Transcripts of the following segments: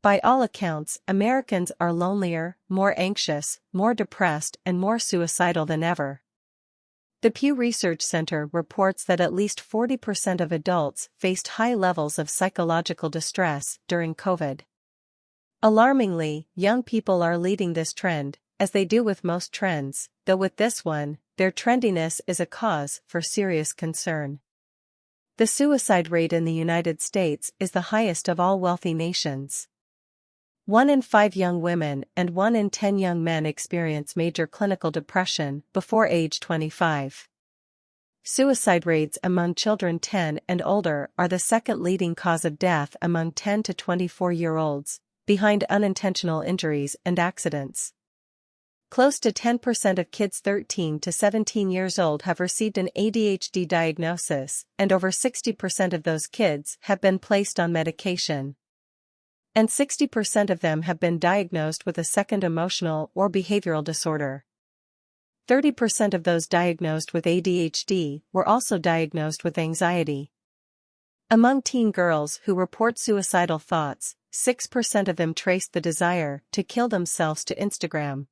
By all accounts, Americans are lonelier, more anxious, more depressed, and more suicidal than ever. The Pew Research Center reports that at least 40% of adults faced high levels of psychological distress during COVID. Alarmingly, young people are leading this trend, as they do with most trends, though with this one, their trendiness is a cause for serious concern. The suicide rate in the United States is the highest of all wealthy nations. 1 in 5 young women and 1 in 10 young men experience major clinical depression before age 25. Suicide rates among children 10 and older are the second leading cause of death among 10 to 24-year-olds, behind unintentional injuries and accidents. Close to 10% of kids 13 to 17 years old have received an ADHD diagnosis, and over 60% of those kids have been placed on medication. And 60% of them have been diagnosed with a second emotional or behavioral disorder. 30% of those diagnosed with ADHD were also diagnosed with anxiety. Among teen girls who report suicidal thoughts, 6% of them traced the desire to kill themselves to Instagram.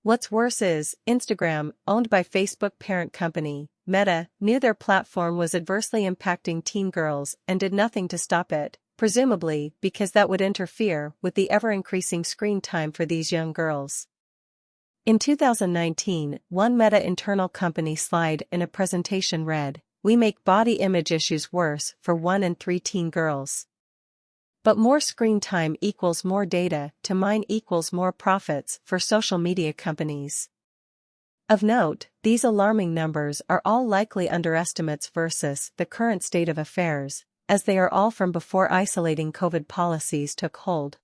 What's worse is, Instagram, owned by Facebook parent company, Meta, knew their platform was adversely impacting teen girls and did nothing to stop it, presumably because that would interfere with the ever-increasing screen time for these young girls. In 2019, one Meta internal company slide in a presentation read, "We make body image issues worse for 1 in 3 teen girls. But more screen time equals more data to mine equals more profits for social media companies." Of note, these alarming numbers are all likely underestimates versus the current state of affairs, as they are all from before isolating COVID policies took hold.